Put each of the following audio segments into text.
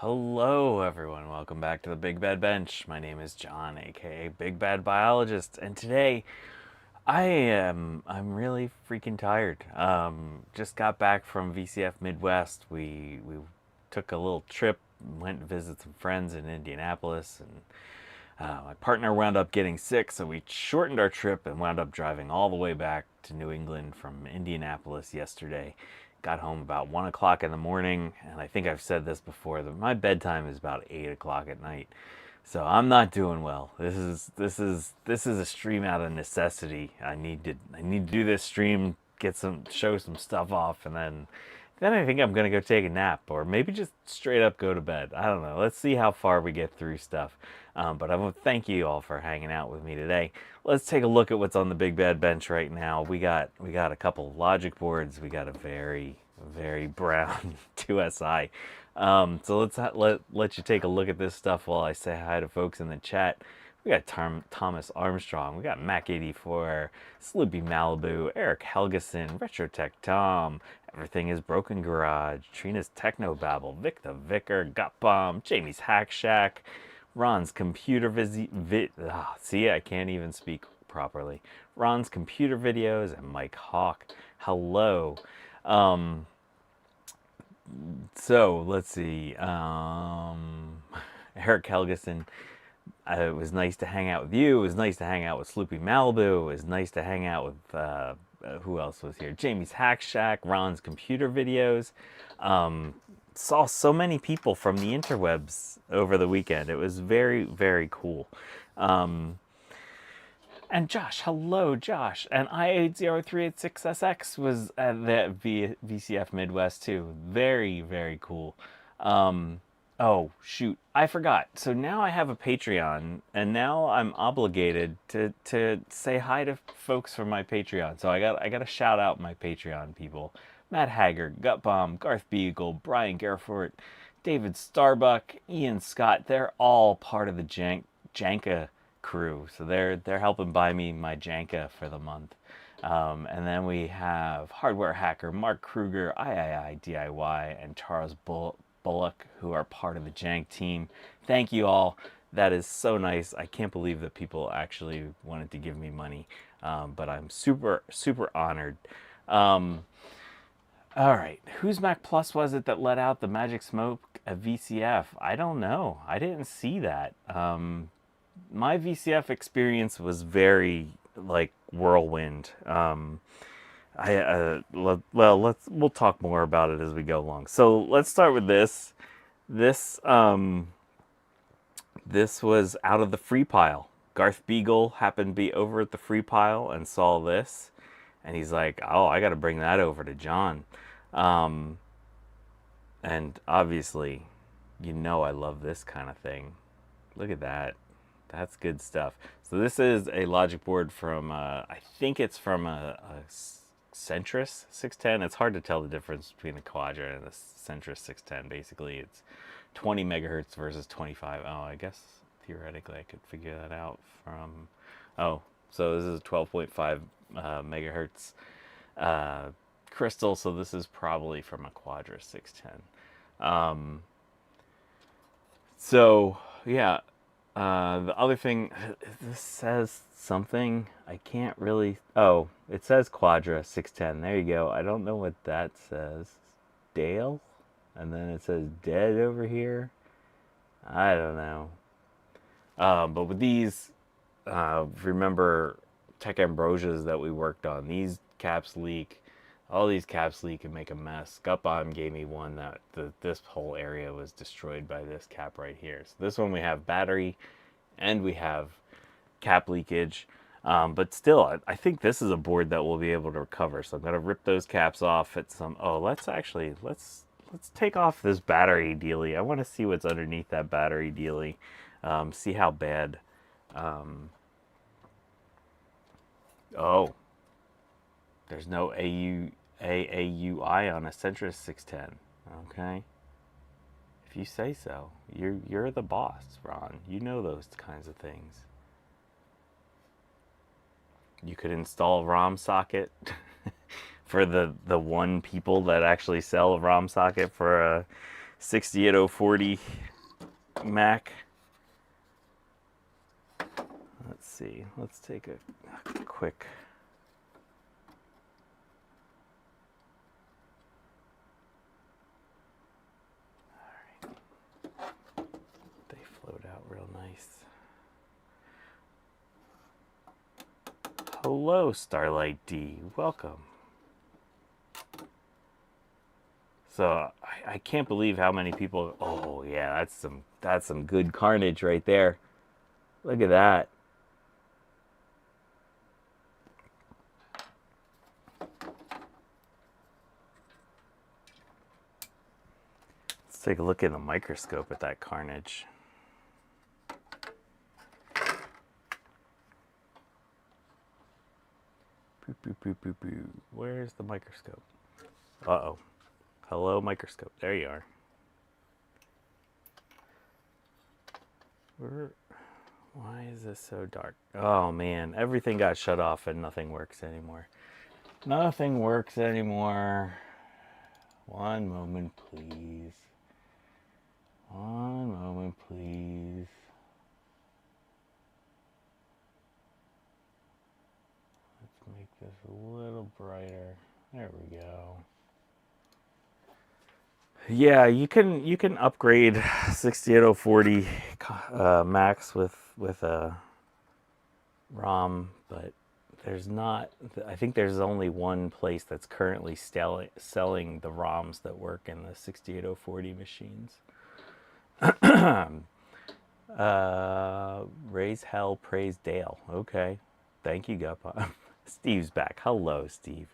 Hello, everyone. Welcome back to the Big Bad Bench. My name is John, aka Big Bad Biologist, and today I'm really freaking tired. Just got back from VCF Midwest. We took a little trip, went to visit some friends in Indianapolis, and my partner wound up getting sick, so we shortened our trip and wound up driving all the way back to New England from Indianapolis yesterday. Got home about 1 o'clock in the morning, and I think I've said this before that my bedtime is about 8 o'clock at night. So I'm not doing well. This is a stream out of necessity. I need to do this stream, show some stuff off, and then I think I'm gonna go take a nap, or maybe just straight up go to bed. I don't know. Let's see how far we get through stuff. But I want to thank you all for hanging out with me today. Let's take a look at what's on the Big Bad Bench right now. We got a couple logic boards. We got a very brown 2SI. So let you take a look at this stuff while I say hi to folks in the chat. We got Thomas Armstrong. We got Mac 84, Sloopy Malibu, Eric Helgeson, Retrotech Tom, Everything is Broken Garage, Trina's Technobabble, Vic the Vicar, Gut Bomb, Jamie's Hack Shack, Ron's Computer see, I can't even speak properly. Ron's Computer Videos, and Mike Hawk. Hello. So let's see. Eric Helgeson. It was nice to hang out with you. It was nice to hang out with Sloopy Malibu. It was nice to hang out with who else was here? Jamie's Hack Shack, Ron's Computer Videos. Saw so many people from the interwebs over the weekend. It was very cool. And Josh, hello, Josh. And I803866SX was at the VCF Midwest too. Very cool. Oh, shoot. I forgot. So now I have a Patreon, and now I'm obligated to say hi to folks from my Patreon. So I got to shout out my Patreon people. Matt Haggard, Gut Bomb, Garth Beagle, Brian Garfort, David Starbuck, Ian Scott. They're all part of the Janka crew. So they're helping buy me my Janka for the month. And then we have Hardware Hacker, Mark Kruger, III DIY, and Charles Bullock, who are part of the Jank team. Thank you all. That is so nice. I can't believe that people actually wanted to give me money, but I'm super honored. All right, whose Mac Plus was it that let out the magic smoke at VCF? I don't know. I didn't see that. My VCF experience was very like whirlwind. We'll talk more about it as we go along. So let's start with this. This was out of the free pile. Garth Beagle happened to be over at the free pile and saw this, and he's like, "Oh, I got to bring that over to John." And obviously, I love this kind of thing. Look at that. That's good stuff. So this is a logic board from, I think it's from a Centris 610. It's hard to tell the difference between the Quadra and the Centris 610. Basically, it's 20 megahertz versus 25. Oh, I guess theoretically I could figure that out from, oh, so this is a 12.5 megahertz crystal. So this is probably from a Quadra 610. So yeah, the other thing, this says something. I can't really. Oh, it says Quadra 610. There you go. I don't know what that says. Dale? And then it says dead over here. I don't know. But with these, remember Tech Ambrosias that we worked on, these caps leak. All these caps leak and make a mess. Gutbomb gave me one that this whole area was destroyed by this cap right here. So this one we have battery and we have cap leakage. But still, I think this is a board that we'll be able to recover. So I'm going to rip those caps off at some... Oh, let's take off this battery dealy. I want to see what's underneath that battery dealy. See how bad... Oh, there's no AAUI on a Centris 610. Okay. If you say so. You're the boss, Ron. You know those kinds of things. You could install a ROM socket for the one people that actually sell a ROM socket for a 68040 Mac. Let's see. Let's take a quick. All right. They float out real nice. Hello, Starlight D. Welcome. So I can't believe how many people. Oh yeah, that's some good carnage right there. Look at that. Let's take a look in the microscope at that carnage. Boop, boop, boop, boop, boop. Where's the microscope? Uh-oh. Hello, microscope. There you are. Why is this so dark? Oh, man. Everything got shut off and nothing works anymore. Nothing works anymore. One moment, please. One moment, please. Let's make this a little brighter. There we go. Yeah, you can upgrade 68040 Max with a ROM, but there's not. I think there's only one place that's currently selling the ROMs that work in the 68040 machines. Raise hell, praise Dale. Okay, thank you, Guppa. Steve's back. Hello, Steve.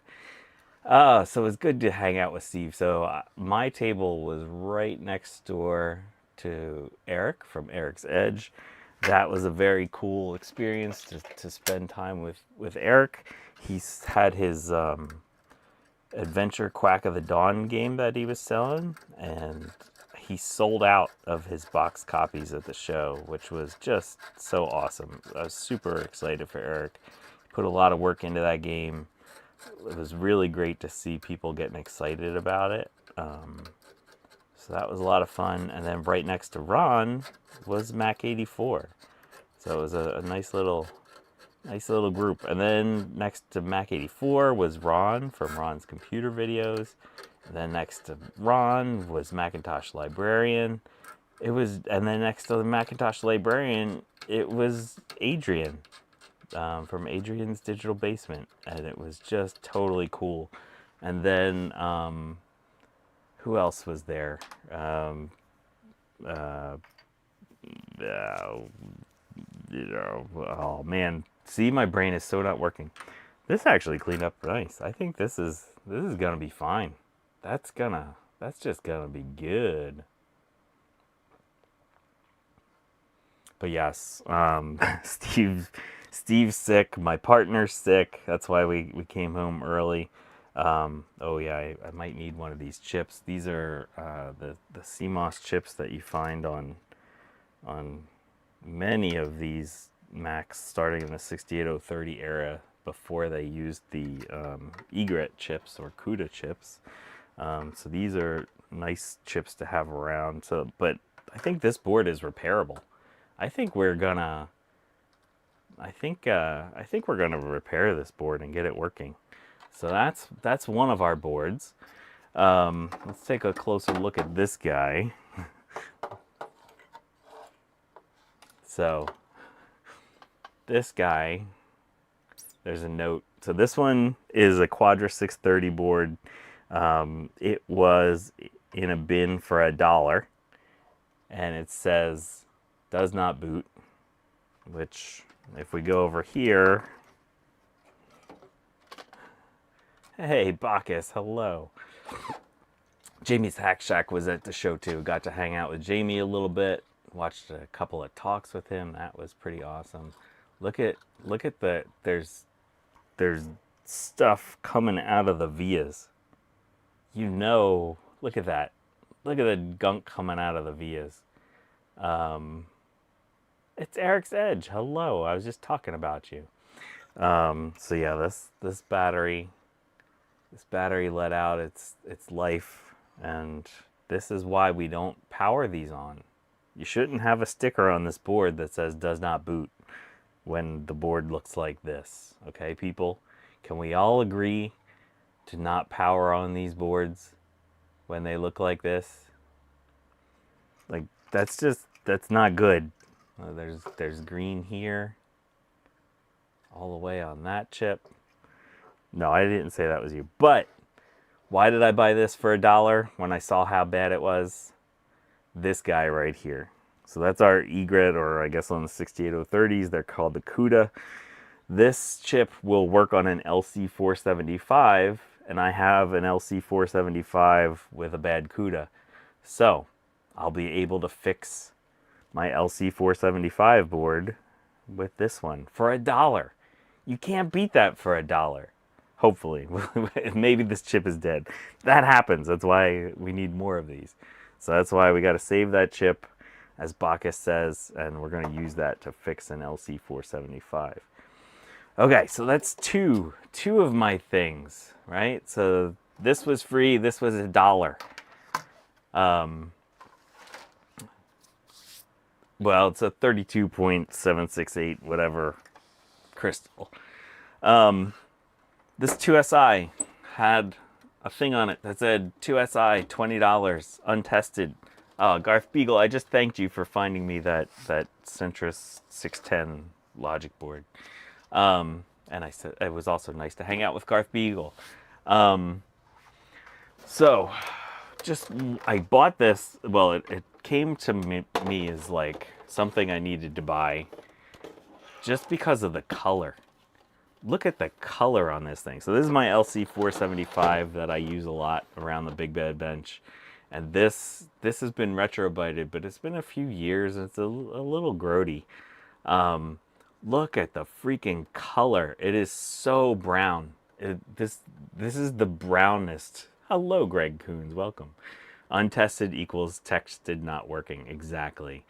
So it's good to hang out with Steve. So my table was right next door to Eric from Eric's Edge. That was a very cool experience to spend time with Eric. He's had his Adventure Quack of the Dawn game that he was selling, and he sold out of his box copies at the show, which was just so awesome. I was super excited for Eric. He put a lot of work into that game. It was really great to see people getting excited about it. So that was a lot of fun. And then right next to Ron was Mac 84. So it was a nice little group. And then next to Mac 84 was Ron from Ron's computer videos. And then next to Ron was Macintosh Librarian. And then next to the Macintosh Librarian, it was Adrian. From Adrian's Digital Basement, and it was just totally cool. And then who else was there? Oh man, see, my brain is so not working. This actually cleaned up nice. I think this is gonna be fine. That's just gonna be good. But yes, Steve's sick. My partner's sick. That's why we came home early. Oh yeah, I might need one of these chips. These are the CMOS chips that you find on many of these Macs starting in the 68030 era before they used the egret chips or CUDA chips. So these are nice chips to have around. So, but I think this board is repairable. I think we're gonna repair this board and get it working. So that's one of our boards. Let's take a closer look at this guy. So this guy, there's a note. So this one is a Quadra 630 board. It was in a bin for $1, and it says does not boot, which if we go over here, hey Bacchus, hello. Jamie's Hack Shack was at the show too. Got to hang out with Jamie a little bit. Watched a couple of talks with him. That was pretty awesome. Look at the there's stuff coming out of the vias. You know, look at that. Look at the gunk coming out of the vias. It's Eric's Edge. Hello. I was just talking about you. So yeah, this battery let out its life, and This is why we don't power these on. You shouldn't have a sticker on this board that says does not boot when the board looks like this. Okay, people? Can we all agree to not power on these boards when they look like this? Like, that's not good. There's green here, all the way on that chip. No, I didn't say that was you. But why did I buy this for $1 when I saw how bad it was? This guy right here. So that's our E-grid, or I guess on the 68030s, they're called the CUDA. This chip will work on an LC475, and I have an LC475 with a bad CUDA. So I'll be able to fix my LC475 board with this one for $1. You can't beat that for $1. Hopefully. Maybe this chip is dead. That happens. That's why we need more of these. So that's why we got to save that chip, as Bacchus says, and we're going to use that to fix an LC475. Okay, so that's two of my things, right? So this was free. This was $1. Well, it's a 32.768 whatever crystal. This 2SI had a thing on it that said 2SI, $20, untested. Garth Beagle, I just thanked you for finding me that Centris 610 logic board. And I said it was also nice to hang out with Garth Beagle. So, I bought this. Well, it came to me as like something I needed to buy just because of the color. Look at the color on this thing. So this is my LC475 that I use a lot around the big bed bench. And this has been retrobited, but it's been a few years. It's a little grody. Look at the freaking color. It is so brown. This is the brownest. Hello, Greg Coons. Welcome. Untested equals texted not working. Exactly.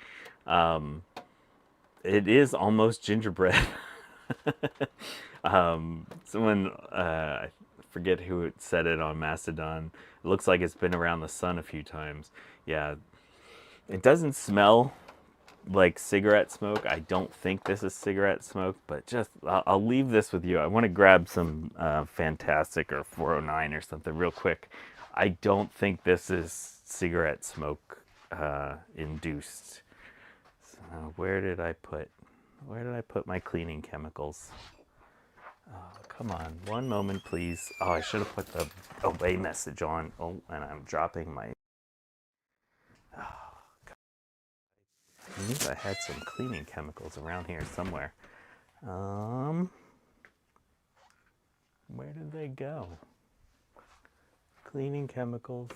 It is almost gingerbread. Someone, I forget who said it on Mastodon. It looks like it's been around the sun a few times. Yeah, it doesn't smell like cigarette smoke. I don't think this is cigarette smoke, but just I'll leave this with you. I want to grab some Fantastic or 409 or something real quick. I don't think this is cigarette smoke induced. So where did I put my cleaning chemicals? Oh, come on, one moment, please. Oh, I should have put the away message on. Oh, and I'm dropping my. Oh, God. I knew I had some cleaning chemicals around here somewhere. Where did they go? Cleaning chemicals.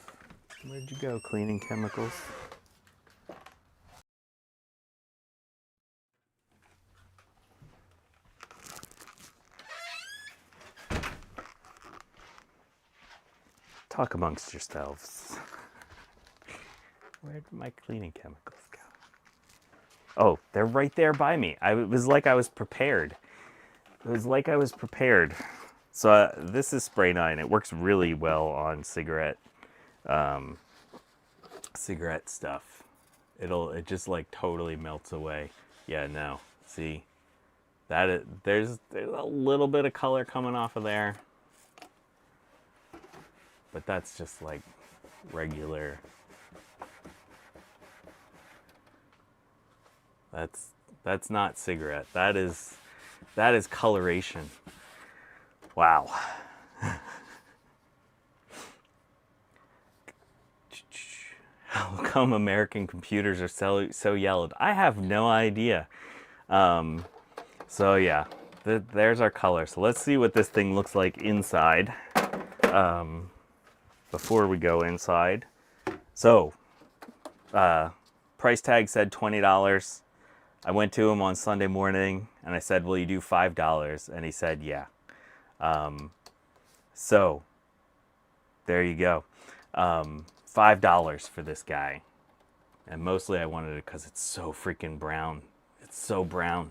Where'd you go, cleaning chemicals? Talk amongst yourselves. Where did my cleaning chemicals go? Oh, they're right there by me. It was like I was prepared. So this is Spray 9. It works really well on cigarette stuff. It just like totally melts away. Yeah, no. See, there's a little bit of color coming off of there. But that's just like regular. That's not cigarette. That is coloration. Wow. How come American computers are so yellowed? I have no idea. So yeah, there's our color. So let's see what this thing looks like inside. Before we go inside. So, price tag said $20. I went to him on Sunday morning and I said, will you do $5? And he said, yeah. So, there you go. $5 for this guy. And mostly I wanted it because it's so freaking brown. It's so brown.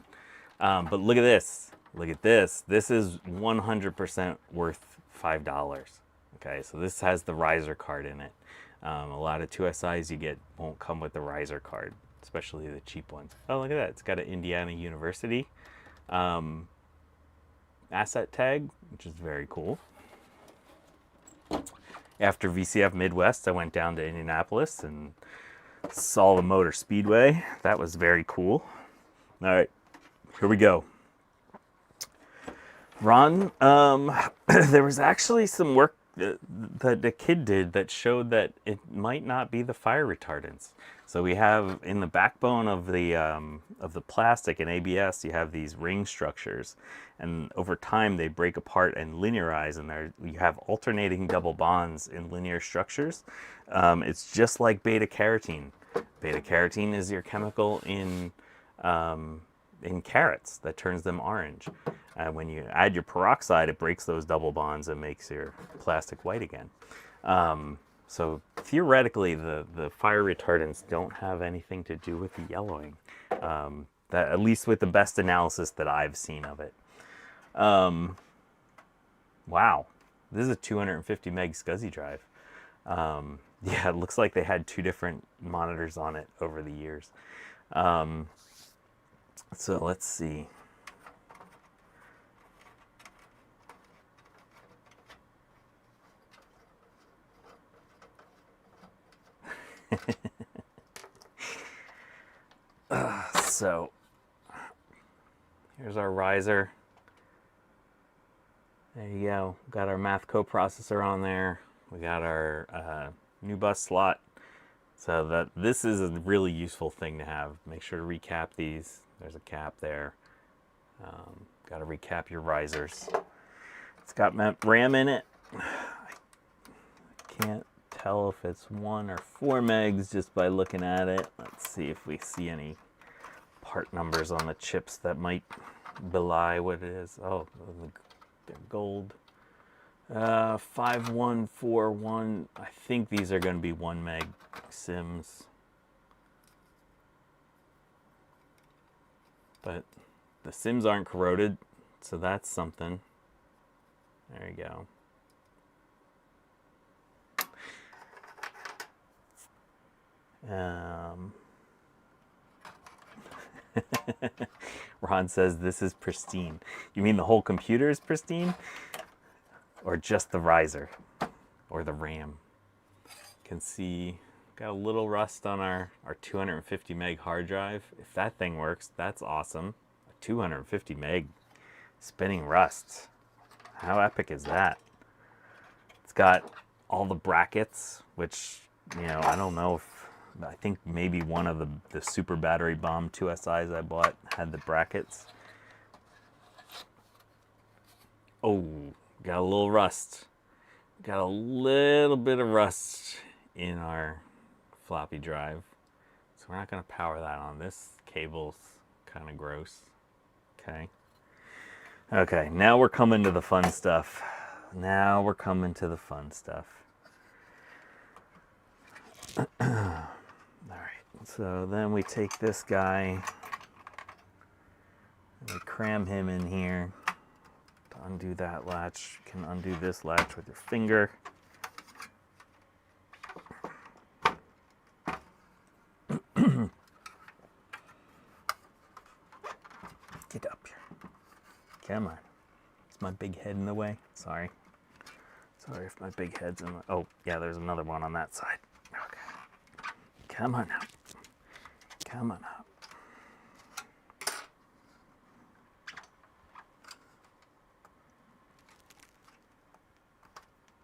But look at this. Look at this. This is 100% worth $5. Okay, so this has the riser card in it. A lot of 2SIs you get won't come with the riser card, especially the cheap ones. Oh, look at that. It's got an Indiana University asset tag, which is very cool. After VCF Midwest, I went down to Indianapolis and saw the Motor Speedway. That was very cool. All right, here we go. Ron, there was actually some work that the kid did that showed that it might not be the fire retardants. So we have in the backbone of the plastic in ABS, you have these ring structures, and over time they break apart and linearize, and there you have alternating double bonds in linear structures. It's just like beta carotene. Beta carotene is your chemical in carrots that turns them orange. When you add your peroxide, it breaks those double bonds and makes your plastic white again. So theoretically, the fire retardants don't have anything to do with the yellowing, that, at least with the best analysis that I've seen of it. Wow, this is a 250 meg SCSI drive. Yeah, it looks like they had 2 different monitors on it over the years. So let's see. So here's our riser. There you go. Got our math coprocessor on there. We got our new bus slot. So this is a really useful thing to have. Make sure to recap these. There's a cap there. Got to recap your risers. It's got RAM in it. I can't tell if it's 1 or 4 megs just by looking at it. Let's see if we see any part numbers on the chips that might belie what it is. Oh, they're gold. 5141. I think these are going to be 1 meg sims. But the sims aren't corroded, so that's something. There you go. Ron says this is pristine. You mean the whole computer is pristine? Or just the riser? Or the RAM? You can see, got a little rust on our 250 meg hard drive. If that thing works, that's awesome. A 250 meg spinning rust. How epic is that? It's got all the brackets, which, you know, I don't know if, I think maybe one of the super battery bomb 2SIs I bought had the brackets. Oh, got a little rust. Got a little bit of rust in our floppy drive. So we're not going to power that on. This cable's kind of gross. Okay. Okay, now we're coming to the fun stuff. Now we're coming to the fun stuff. So then we take this guy and we cram him in here. To undo that latch, you can undo this latch with your finger. Get up here. Come on. Is my big head in the way? Sorry. Sorry if my big head's in the... Oh, yeah, there's another one on that side. Okay. Come on now. Come on up.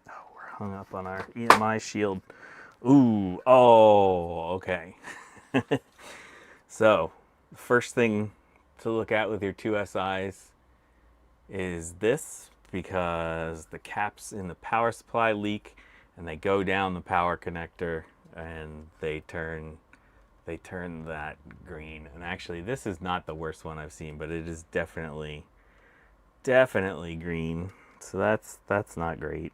Oh, we're hung up on our EMI shield. Ooh, oh, okay. So, the first thing to look at with your 2SIs is this, because the caps in the power supply leak and they go down the power connector and they turn that green. And actually, this is not the worst one I've seen, but it is definitely green. So that's not great,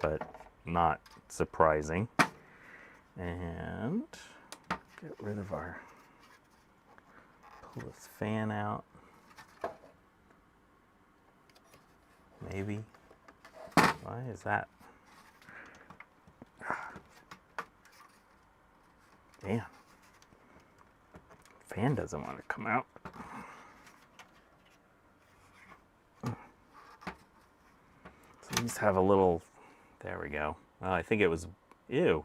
but not surprising. And get rid of our, pull this fan out. Maybe. Why is that? Man, fan doesn't want to come out. So these have a little, there we go. Oh, I think it was, ew.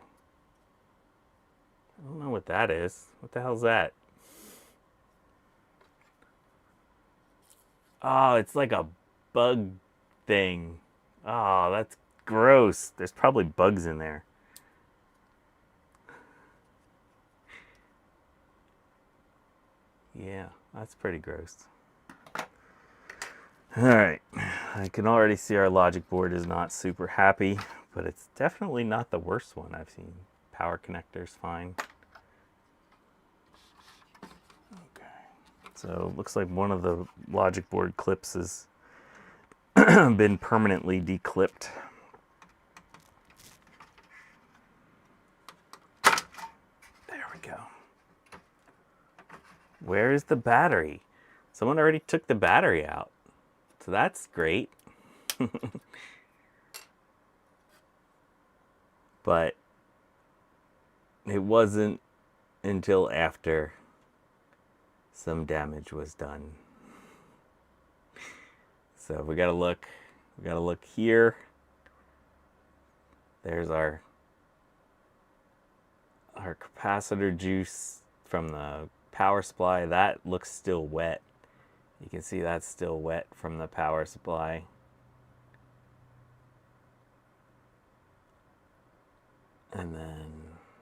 I don't know what that is. What the hell's that? Oh, it's like a bug thing. Oh, that's gross. There's probably bugs in there. Yeah, that's pretty gross. All right, I can already see our logic board is not super happy, but it's definitely not the worst one I've seen. Power connector's fine. Okay, so it looks like one of the logic board clips has been permanently declipped. There we go. Where is the battery? Someone already took the battery out. So that's great. But it wasn't until after some damage was done. So we gotta look here. There's our capacitor juice from the power supply. That looks still wet. You can see that's still wet from the power supply. And then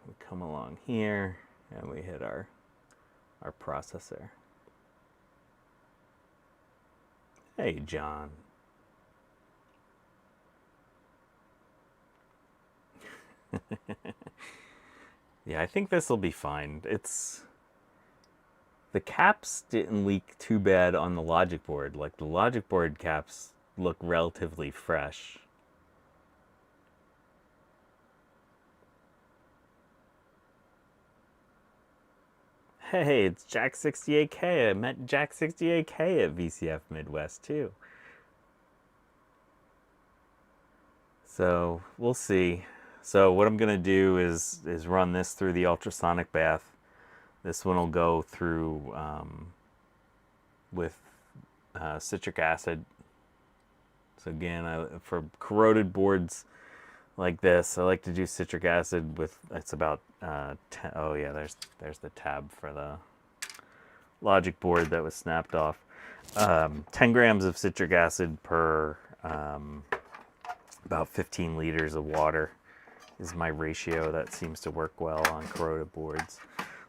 we come along here and we hit our processor. Hey, John. Yeah, I think this will be fine. The caps didn't leak too bad on the logic board. Like, the logic board caps look relatively fresh. Hey, it's Jack 68K. I met Jack 68K at VCF Midwest too. So we'll see. So what I'm gonna do is run this through the ultrasonic bath. This one will go through with citric acid. So again, for corroded boards like this, I like to do citric acid with, it's about 10, oh yeah, there's the tab for the logic board that was snapped off. 10 grams of citric acid per about 15 liters of water is my ratio. That seems to work well on corroded boards.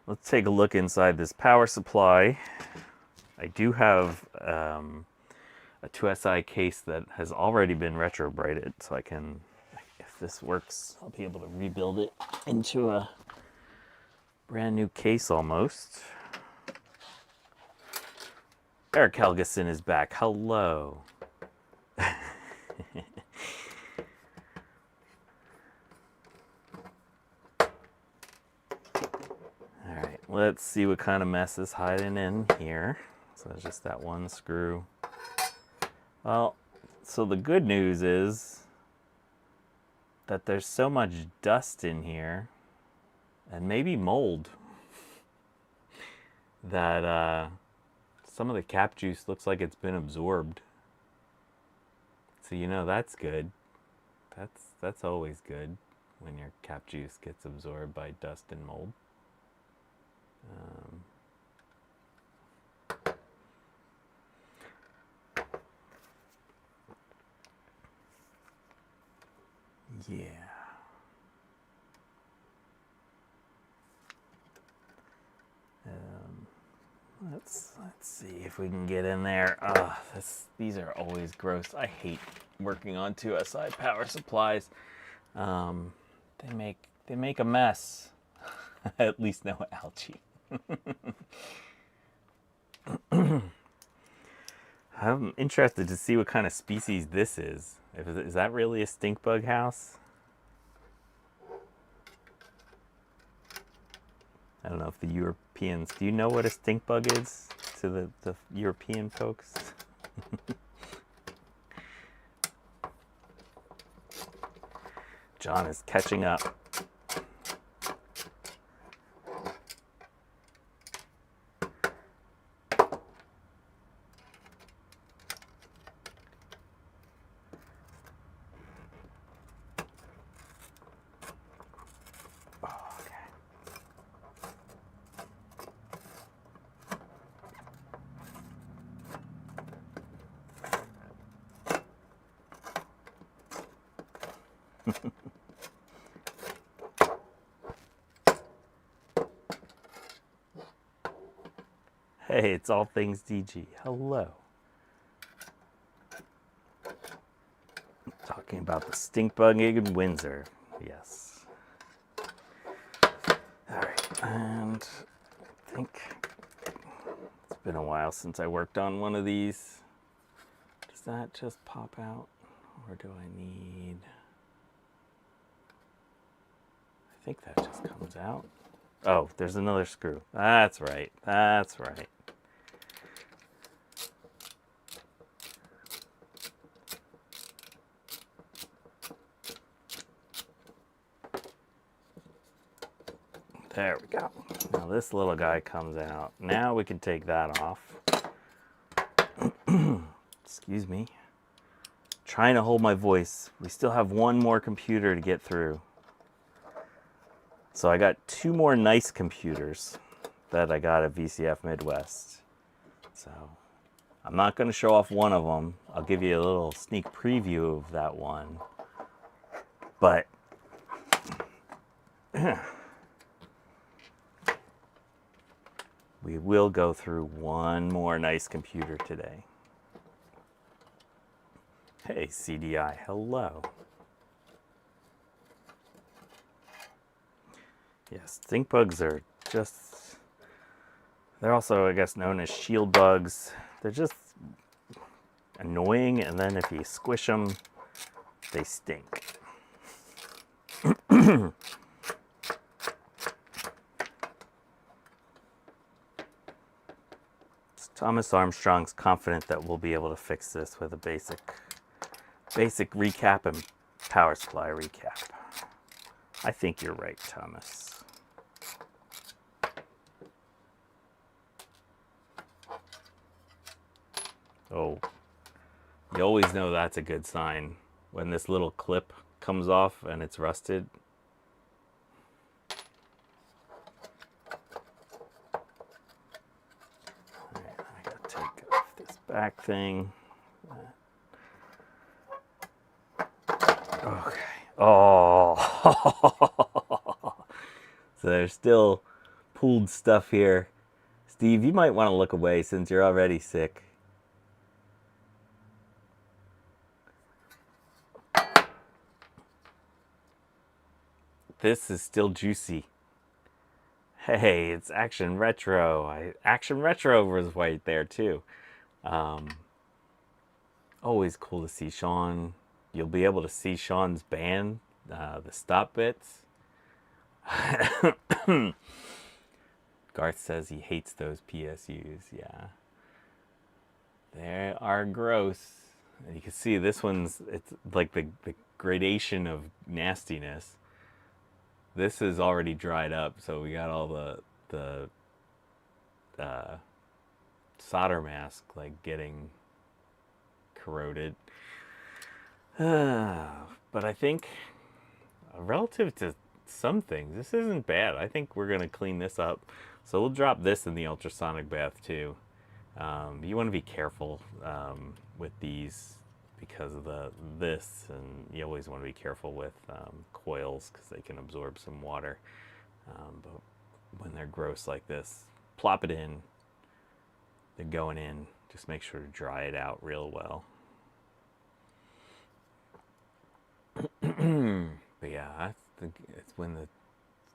Let's take a look inside this power supply. I do have a IIsi case that has already been retrobraided, so I can, if this works, I'll be able to rebuild it into a brand new case almost. Eric Helgeson is back. Hello. Alright, let's see what kind of mess is hiding in here. So it's just that one screw. Well, so the good news is that there's so much dust in here, and maybe mold, that some of the cap juice looks like it's been absorbed. So you know that's good. That's always good when your cap juice gets absorbed by dust and mold. Yeah. Let's see if we can get in there. These are always gross. I hate working on IIsi power supplies. They make a mess. At least no algae. I'm interested to see what kind of species this is. Is that really a stink bug house? I don't know if the Europeans, do you know what a stink bug is to the European folks? John is catching up. Hey, it's All Things DG. Hello. Talking about the stink bug in Windsor. Yes. Alright, and I think it's been a while since I worked on one of these. Does that just pop out? Or do I need... I think that just comes out. Oh, there's another screw. That's right. That's right. There we go. Now this little guy comes out. Now we can take that off. Excuse me. Trying to hold my voice. We still have one more computer to get through. So I got 2 more nice computers that I got at VCF Midwest. So I'm not going to show off one of them. I'll give you a little sneak preview of that one. But we will go through one more nice computer today. Hey, CDI, hello. Yes, stink bugs are just, they're also, I guess, known as shield bugs. They're just annoying, and then if you squish them, they stink. Thomas Armstrong's confident that we'll be able to fix this with a basic recap and power supply recap. I think you're right, Thomas. Oh, you always know that's a good sign when this little clip comes off and it's rusted. All right, I gotta take off this back thing. Okay. Oh. So there's still pooled stuff here. Steve, you might want to look away since you're already sick. This is still juicy. Hey, it's Action Retro. Action Retro was right there too. Always cool to see Sean. You'll be able to see Sean's band, the stop bits. Garth says he hates those PSUs. Yeah, they are gross. And you can see this one's, it's like the gradation of nastiness. This is already dried up, so we got all the solder mask like getting corroded. But I think relative to some things, this isn't bad. I think we're gonna clean this up. So we'll drop this in the ultrasonic bath too. You want to be careful with these because of this, and you always want to be careful with coils because they can absorb some water. But when they're gross like this, plop it in. They're going in. Just make sure to dry it out real well. But yeah, I think it's when the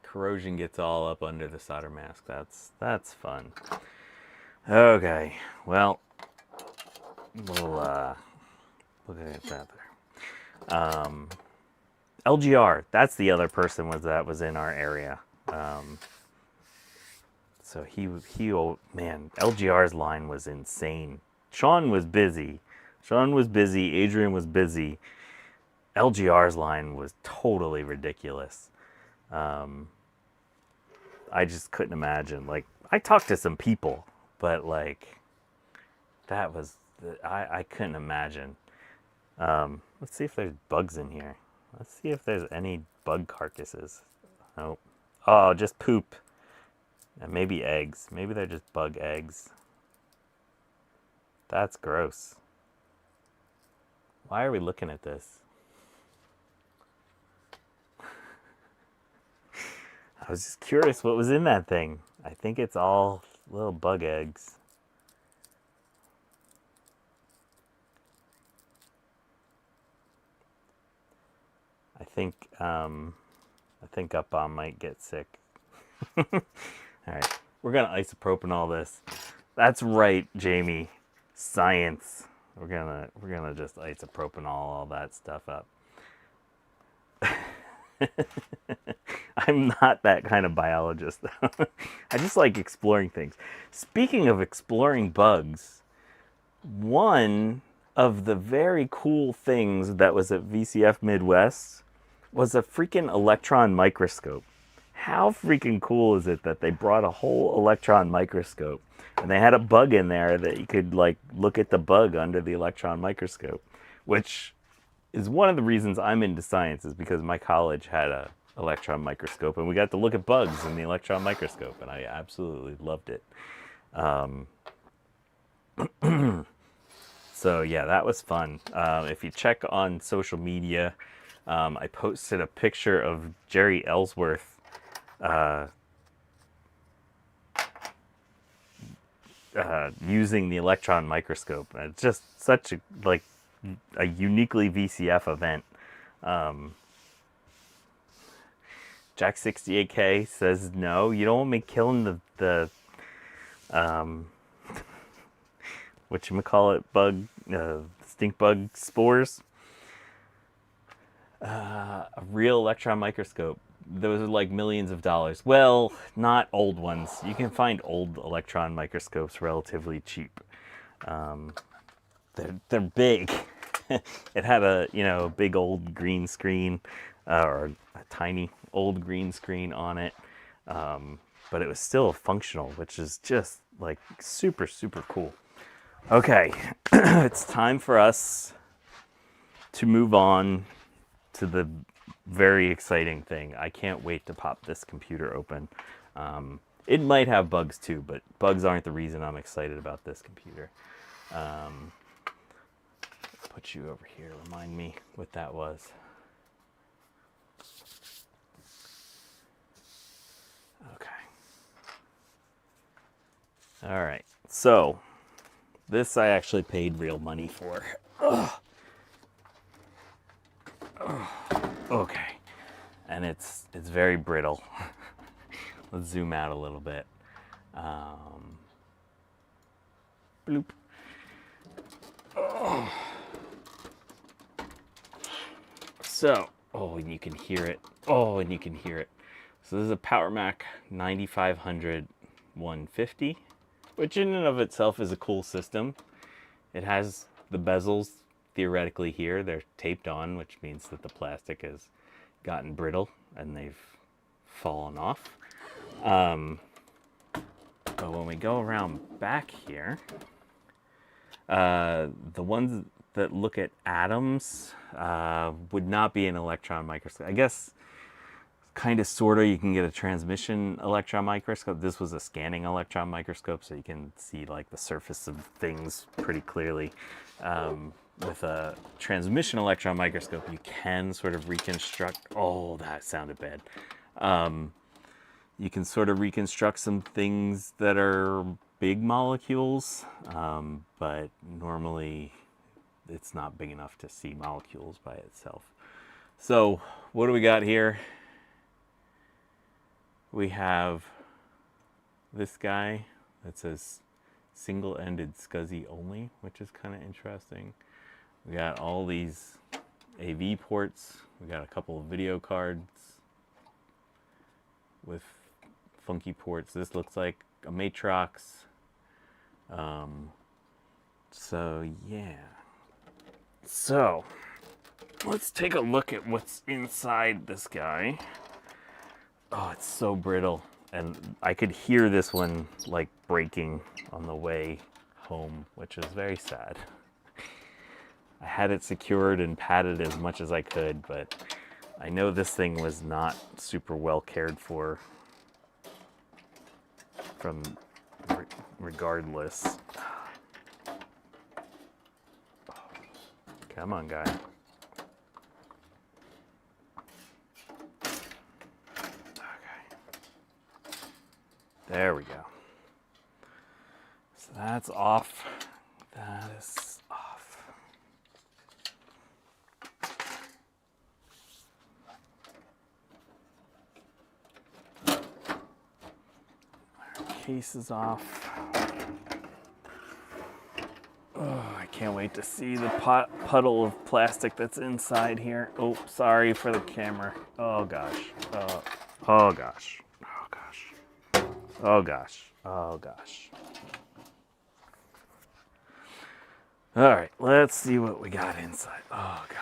corrosion gets all up under the solder mask. That's fun. Okay, well, we'll look at that there. LGR, that's the other person that was in our area. So he man, LGR's line was insane. Sean was busy. Adrian was busy. LGR's line was totally ridiculous. I just couldn't imagine. Like, I talked to some people, but like, that was, I couldn't imagine. Let's see if there's bugs in here. Let's see if there's any bug carcasses. Nope. Oh, just poop. And maybe eggs. Maybe they're just bug eggs. That's gross. Why are we looking at this? I was just curious what was in that thing. I think it's all little bug eggs. I think Up-Bomb might get sick. All right, we're gonna isopropanol this. That's right, Jamie. Science. We're gonna just isopropanol all that stuff up. I'm not that kind of biologist, though. I just like exploring things. Speaking of exploring bugs, one of the very cool things that was at VCF Midwest was a freaking electron microscope. How freaking cool is it that they brought a whole electron microscope and they had a bug in there that you could like look at the bug under the electron microscope, which is one of the reasons I'm into science, is because my college had a electron microscope and we got to look at bugs in the electron microscope and I absolutely loved it. So yeah, that was fun. If you check on social media, I posted a picture of Jerry Ellsworth using the electron microscope. It's just such a uniquely VCF event. Jack 68K says no, you don't want me killing the whatchamacallit bug, stink bug spores. A real electron microscope. Those are like millions of dollars. Well, not old ones. You can find old electron microscopes relatively cheap. They're big. It had a big old green screen, or a tiny old green screen on it, but it was still functional, which is just like super cool. Okay, it's time for us to move on to the very exciting thing. I can't wait to pop this computer open. It might have bugs too, but bugs aren't the reason I'm excited about this computer. Put you over here, remind me what that was. Okay. All right, so this I actually paid real money for. Ugh. Okay, and it's very brittle. Let's zoom out a little bit. Bloop. Oh. So, and you can hear it. Oh, and you can hear it. So this is a Power Mac 9500 150, which in and of itself is a cool system. It has the bezels theoretically here. They're taped on, which means that the plastic has gotten brittle and they've fallen off. But when we go around back here, the ones that look at atoms would not be an electron microscope. I guess kind of sort of you can get a transmission electron microscope. This was a scanning electron microscope, so you can see like the surface of things pretty clearly. With a transmission electron microscope, you can sort of reconstruct. Oh, that sounded bad. You can sort of reconstruct some things that are big molecules, but normally it's not big enough to see molecules by itself. So what do we got here? We have this guy that says single-ended SCSI only, which is kind of interesting. We got all these AV ports. We got a couple of video cards with funky ports. This looks like a Matrox. So yeah. So let's take a look at what's inside this guy. Oh, it's so brittle. And I could hear this one like breaking on the way home, which is very sad. I had it secured and padded as much as I could, but I know this thing was not super well cared for from regardless. Come on, guy. Okay. That's off. That is off. Our case is off. Oh, I can't wait to see the puddle of plastic that's inside here. Oh, sorry for the camera. Oh gosh. Oh gosh. Oh gosh. Oh gosh. Oh gosh. All right, let's see what we got inside. Oh god.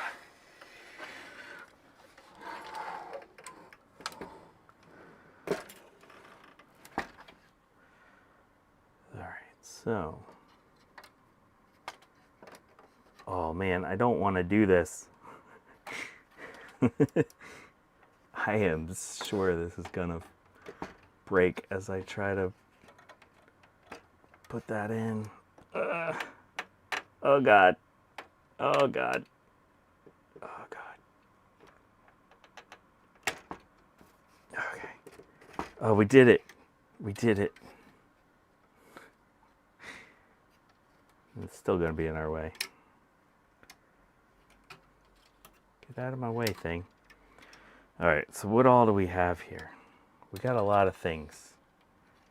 All right, so. Oh man, I don't want to do this. I am sure this is gonna break as I try to put that in. Oh god. Oh god. Oh god. Okay. Oh, we did it. We did it. It's still gonna be in our way. Get out of my way, thing. All right, so what all do we have here? We got a lot of things.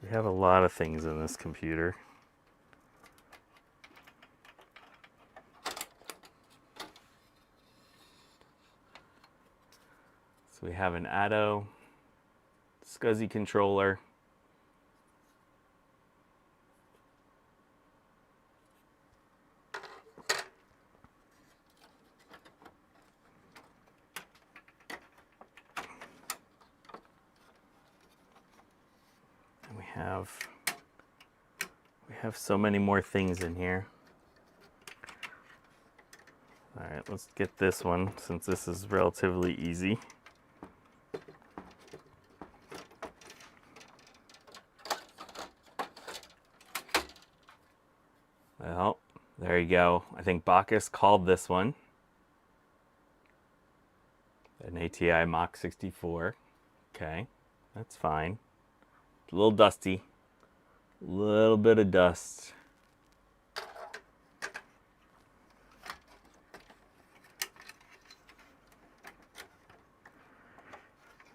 We have a lot of things in this computer. So we have an Atto SCSI controller. We have so many more things in here. All right, let's get this one since this is relatively easy. Well, there you go. I think Bacchus called this one an ATI Mach 64. Okay, that's fine. It's a little dusty. A little bit of dust.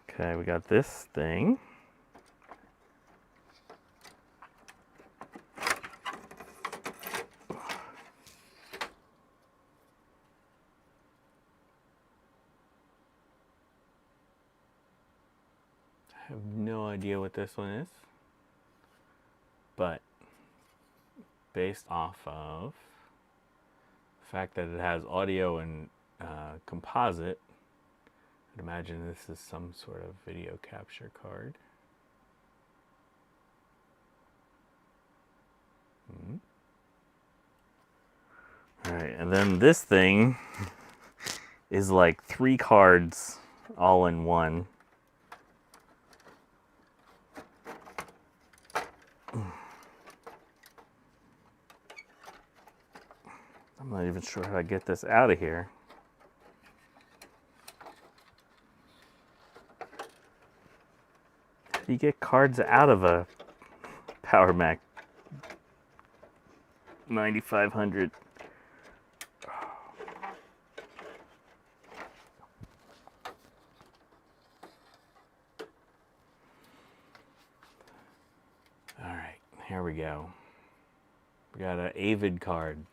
Okay, we got this thing. I have no idea what this one is, but based off of the fact that it has audio and composite, I'd imagine this is some sort of video capture card. All right, and then this thing is like 3 cards all in one. I'm not even sure how to get this out of here. How do you get cards out of a Power Mac 9500? All right, here we go. We got an Avid card.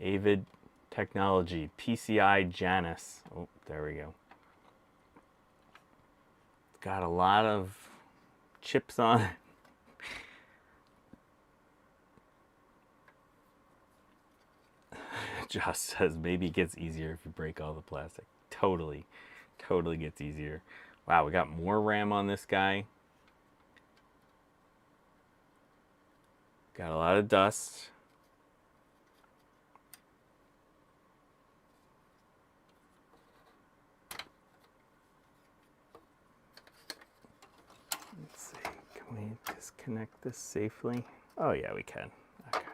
Avid Technology, PCI Janus. Oh, there we go. Got a lot of chips on it. Josh says maybe it gets easier if you break all the plastic. Totally gets easier. Wow, we got more RAM on this guy. Got a lot of dust. Let's see, can we disconnect this safely? Oh yeah, we can. Okay.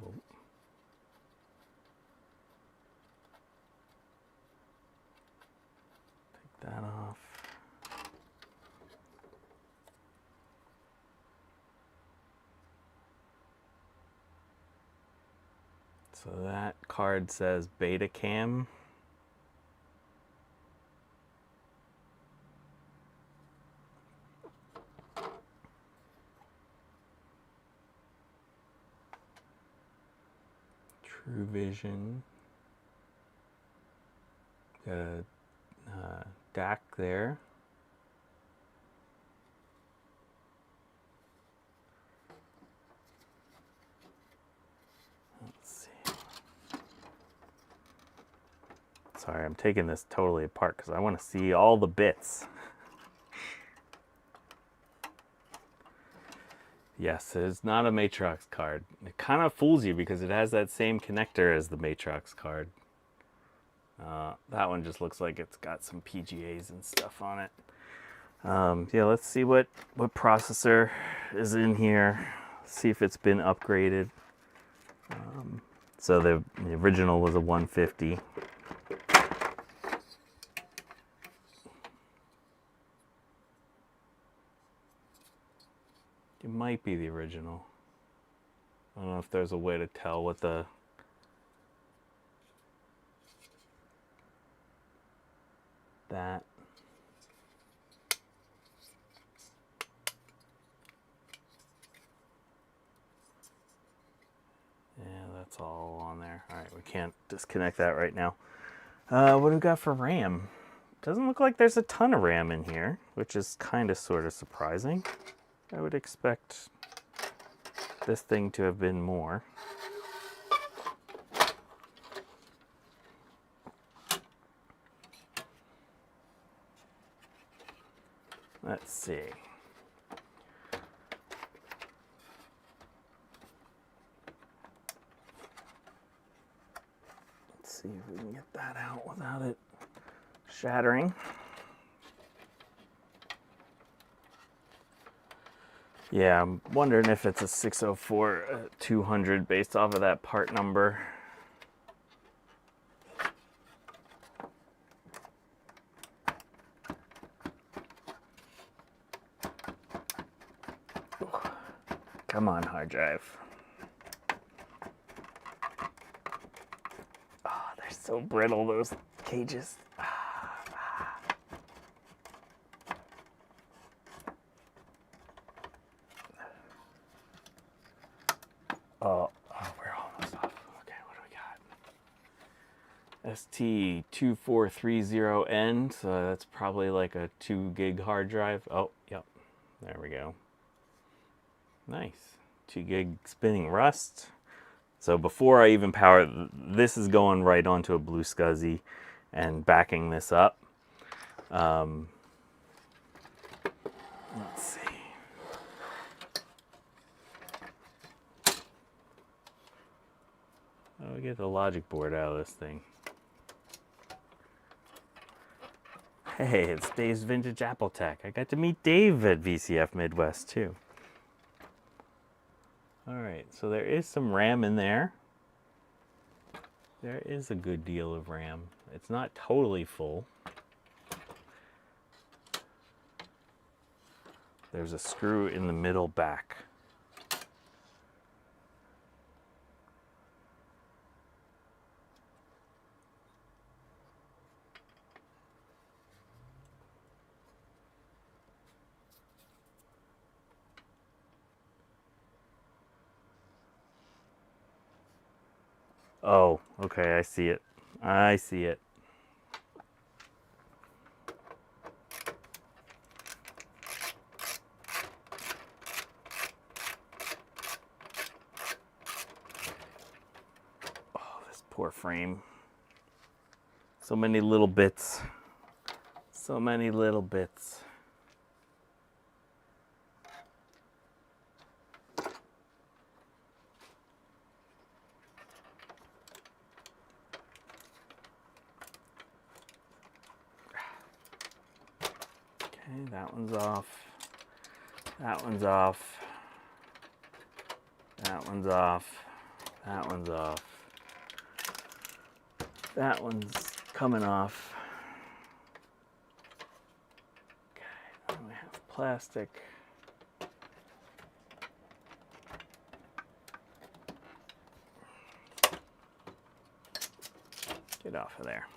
Oh. Take that off. So that card says Betacam. True Vision. Got a DAC there. Let's see. Sorry, I'm taking this totally apart because I want to see all the bits. Yes, it's not a Matrox card. It kind of fools you because it has that same connector as the Matrox card. That one just looks like it's got some PGAs and stuff on it. Yeah, let's see what processor is in here. See if it's been upgraded. So the original was a 150. It might be the original. I don't know if there's a way to tell what the... that. Yeah, that's all on there. All right, we can't disconnect that right now. What do we got for RAM? Doesn't look like there's a ton of RAM in here, which is kind of sort of surprising. I would expect this thing to have been more. Let's see. Let's see if we can get that out without it shattering. Yeah, I'm wondering if it's a 604-200 based off of that part number. Come on, hard drive. Oh, they're so brittle, those cages. Oh, we're almost off. Okay, what do we got? ST2430N, so that's probably like a 2 gig hard drive. Oh, yep, there we go. Nice, 2 gig spinning Rust. So before I even power, this is going right onto a Blue SCSI and backing this up. Let's see. How do we get the logic board out of this thing? Hey, it's Dave's Vintage Apple Tech. I got to meet Dave at VCF Midwest too. All right, so there is some RAM in there. There is a good deal of RAM. It's not totally full. There's a screw in the middle back. Oh, okay, I see it. I see it. Oh, this poor frame. So many little bits. So many little bits. Okay, that one's off. That one's off. That one's off. That one's off. That one's coming off. Okay, then we have plastic. Get off of there.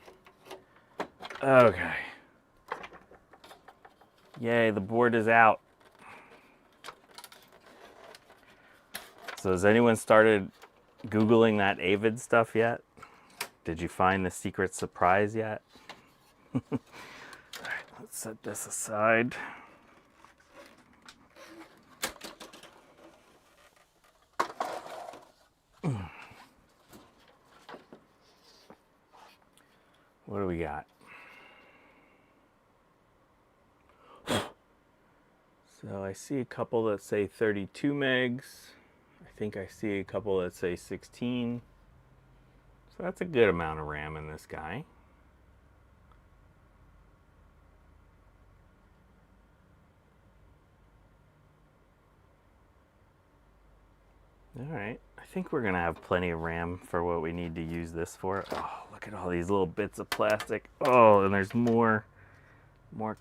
Okay. Yay, the board is out. So has anyone started Googling that Avid stuff yet? Did you find the secret surprise yet? All right, let's set this aside. What do we got? So I see a couple that say 32 megs. I think I see a couple that say 16. So that's a good amount of RAM in this guy. All right, I think we're gonna have plenty of RAM for what we need to use this for. Oh, look at all these little bits of plastic. Oh, and there's more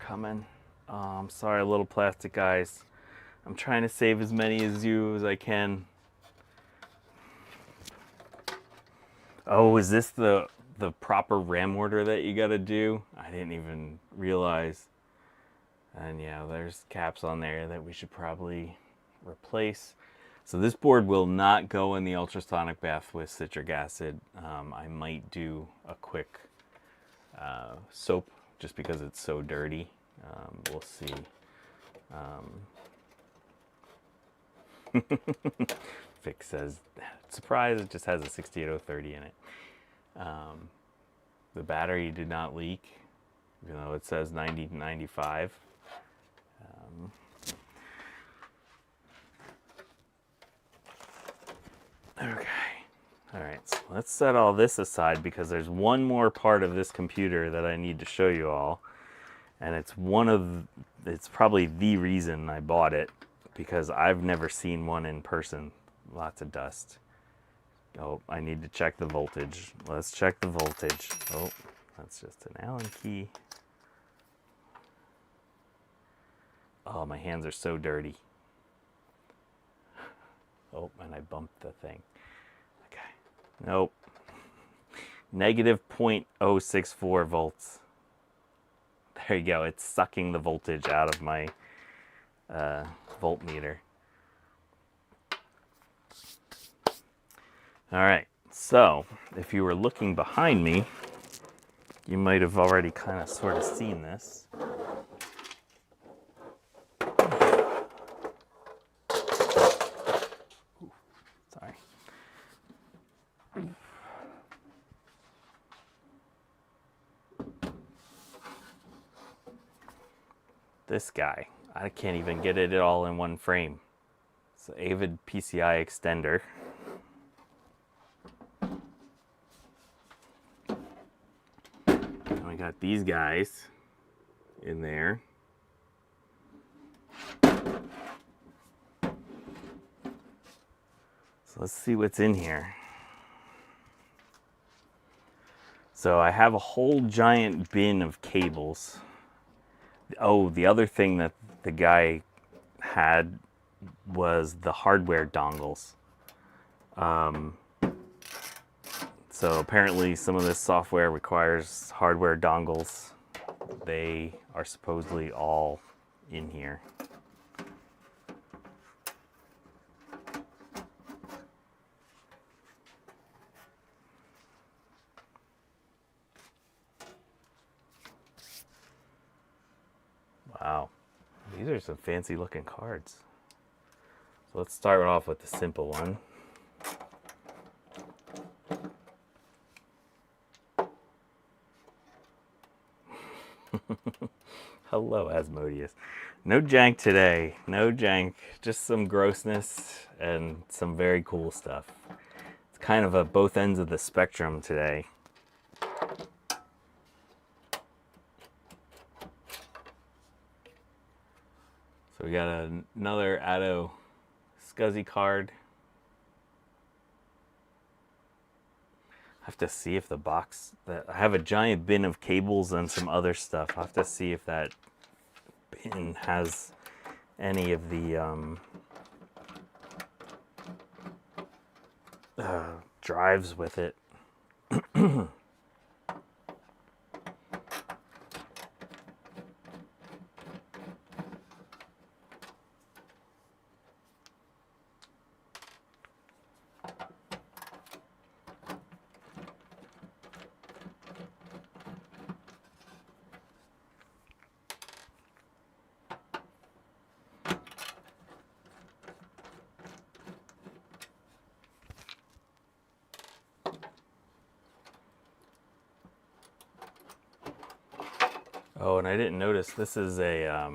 coming. Oh, I'm sorry, little plastic guys. I'm trying to save as many as you as I can. Oh, is this the proper RAM order that you gotta do? I didn't even realize. And yeah, there's caps on there that we should probably replace. So this board will not go in the ultrasonic bath with citric acid. I might do a quick soap just because it's so dirty. We'll see. Vic says, surprise, it just has a 68030 in it. The battery did not leak, even though it says 90-95. Okay. All right, so let's set all this aside because there's one more part of this computer that I need to show you all. And it's probably the reason I bought it, because I've never seen one in person. Lots of dust. Oh, I need to check the voltage. Let's check the voltage. Oh, that's just an Allen key. Oh, my hands are so dirty. Oh, and I bumped the thing. Okay. Nope. Negative 0.064 volts. There you go. It's sucking the voltage out of my voltmeter. All right. So if you were looking behind me, you might have already kind of sort of seen this. Sorry. This guy, I can't even get it all in one frame. It's the Avid PCI extender. And we got these guys in there. So let's see what's in here. So I have a whole giant bin of cables. Oh, the other thing that the guy had was the hardware dongles. So apparently some of this software requires hardware dongles. They are supposedly all in here. Wow, these are some fancy looking cards. So let's start off with the simple one. Hello, Asmodeus. No jank today, no jank, just some grossness and some very cool stuff. It's kind of a both ends of the spectrum today. So we got another Atto SCSI card. I have to see if the box, I have a giant bin of cables and some other stuff. I have to see if that bin has any of the drives with it. Oh, and I didn't notice this is a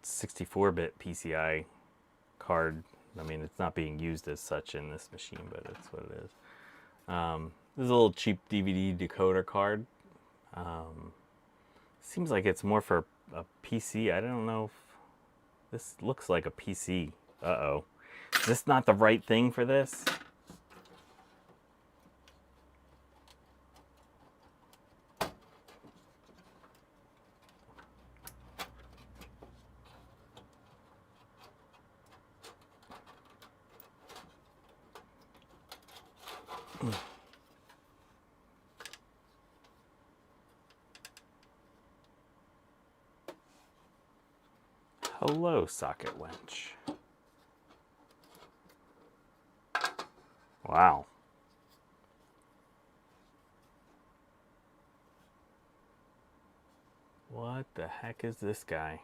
64-bit PCI card. I mean, it's not being used as such in this machine, but that's what it is. This is a little cheap DVD decoder card. Seems like it's more for a PC. I don't know if this looks like a PC. Uh-oh. Is this not the right thing for this? Hello, socket wench. Wow. What the heck is this guy?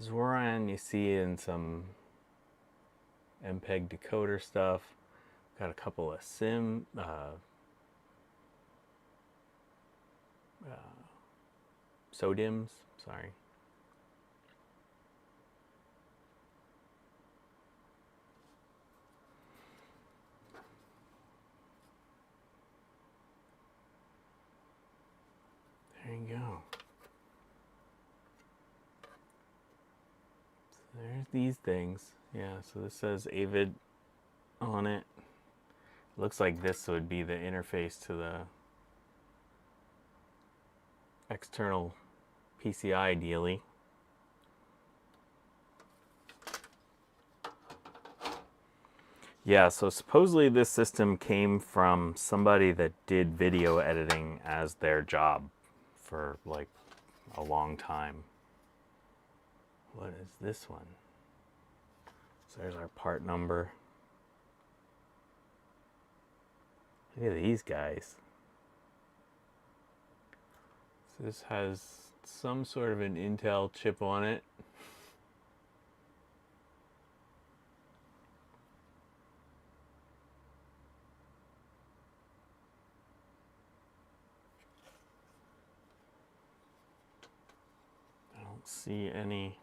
Zoran you see in some MPEG decoder stuff. Got a couple of SODIMs, sorry. There you go. So there's these things. Yeah, so this says Avid on it. Looks like this would be the interface to the external PCI ideally. Yeah, so supposedly this system came from somebody that did video editing as their job for like a long time. What is this one? So there's our part number. Look at these guys. So this has some sort of an Intel chip on it. I don't see any.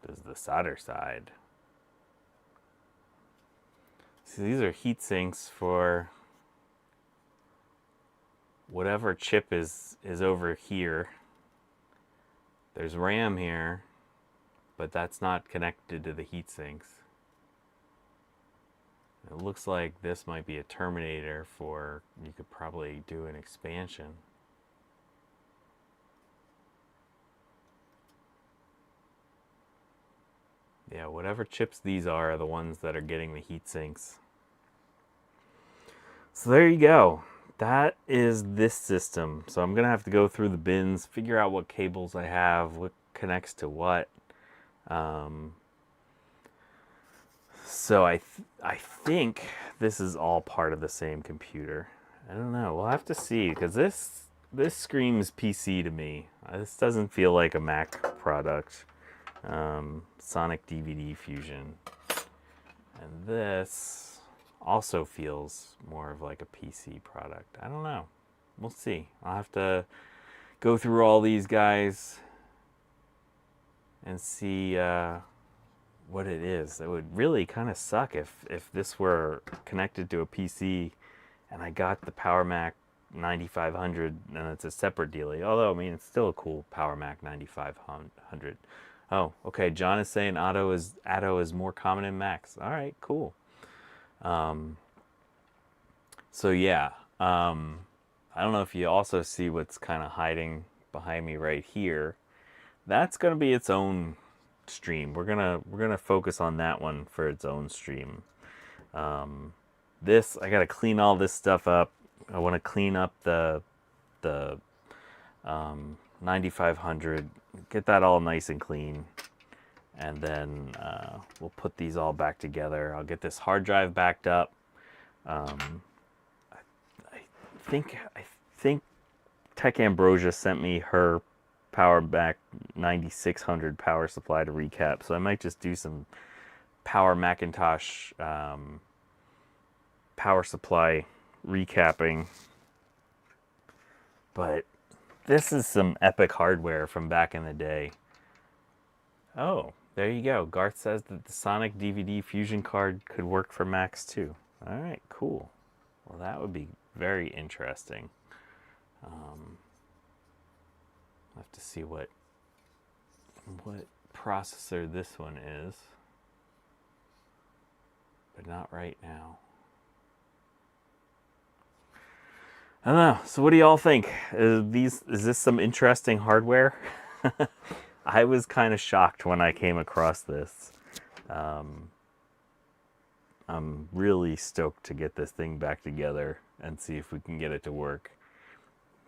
This is the solder side. See, these are heat sinks for whatever chip is over here. There's RAM here, but that's not connected to the heat sinks. It looks like this might be a terminator for, you could probably do an expansion. Yeah, whatever chips these are the ones that are getting the heat sinks. So there you go. That is this system. So I'm going to have to go through the bins, figure out what cables I have, what connects to what. So I think this is all part of the same computer. I don't know. We'll have to see, because this screams PC to me. This doesn't feel like a Mac product. Sonic DVD Fusion. And this also feels more of like a PC product. I don't know. We'll see. I'll have to go through all these guys and see what it is. It would really kind of suck if this were connected to a PC and I got the Power Mac 9500 and it's a separate dealie. Although, I mean, it's still a cool Power Mac 9500. Oh, okay. John is saying Atto is more common in Macs. All right, cool. So yeah, I don't know if you also see what's kind of hiding behind me right here. That's gonna be its own stream. We're gonna focus on that one for its own stream. This, I gotta clean all this stuff up. I want to clean up the 9500, get that all nice and clean, and then we'll put these all back together. I'll get this hard drive backed up. I think Tech Ambrosia sent me her Power Mac 9600 power supply to recap, so I might just do some Power Macintosh power supply recapping. But this is some epic hardware from back in the day. Oh, there you go. Garth says that the Sonic DVD Fusion card could work for Macs too. All right, cool. Well, that would be very interesting. I'll have to see what processor this one is, but not right now. I don't know. So what do y'all think? Is this some interesting hardware? I was kind of shocked when I came across this. I'm really stoked to get this thing back together and see if we can get it to work.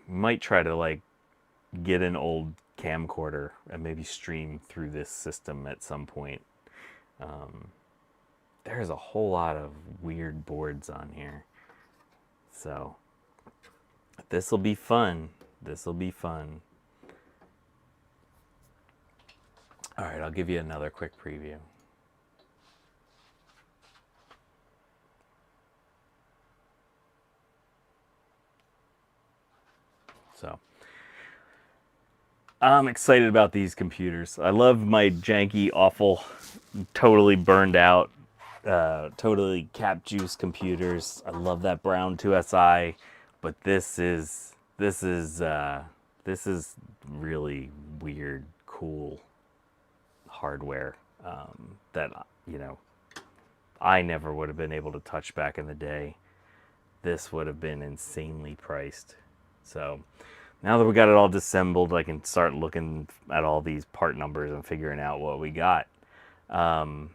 Might try to like get an old camcorder and maybe stream through this system at some point. There's a whole lot of weird boards on here. So this will be fun. This will be fun. All right, I'll give you another quick preview. So I'm excited about these computers. I love my janky, awful, totally burned out, totally cap juice computers. I love that brown 2SI, but this is really weird, cool hardware that I never would have been able to touch back in the day. This would have been insanely priced. So now that we got it all disassembled, I can start looking at all these part numbers and figuring out what we got. I'm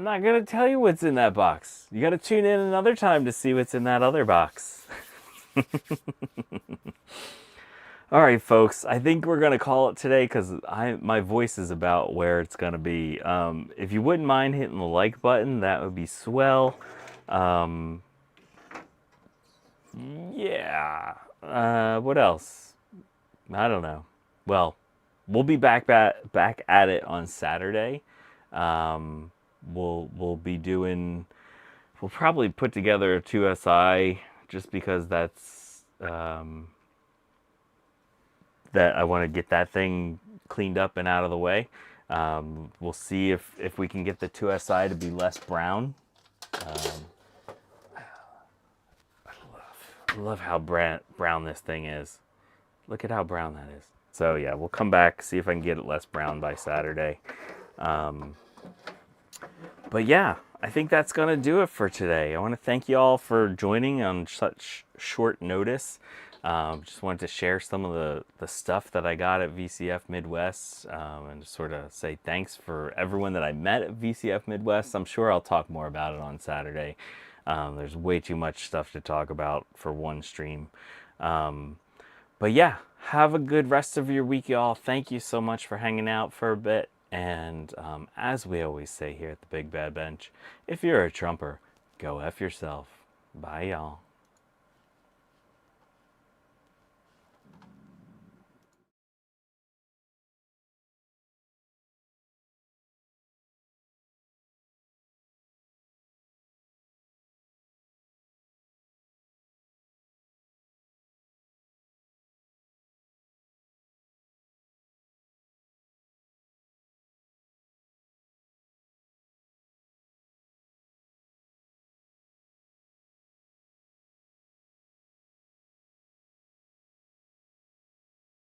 not going to tell you what's in that box. You got to tune in another time to see what's in that other box. All right, folks, I think we're going to call it today because my voice is about where it's going to be. If you wouldn't mind hitting the like button, that would be swell. Yeah. What else? I don't know. Well, we'll be back at it on Saturday. We'll be doing. We'll probably put together a 2SI just because that's that I want to get that thing cleaned up and out of the way. We'll see if we can get the 2SI to be less brown. I love how brown this thing is. Look at how brown that is. So yeah, we'll come back, see if I can get it less brown by Saturday. But yeah, I think that's going to do it for today. I want to thank you all for joining on such short notice. Just wanted to share some of the stuff that I got at VCF Midwest and just sort of say thanks for everyone that I met at VCF Midwest. I'm sure I'll talk more about it on Saturday. There's way too much stuff to talk about for one stream. But yeah, have a good rest of your week, y'all. Thank you so much for hanging out for a bit. And as we always say here at the Big Bad Bench, if you're a Trumper, go F yourself. Bye, y'all.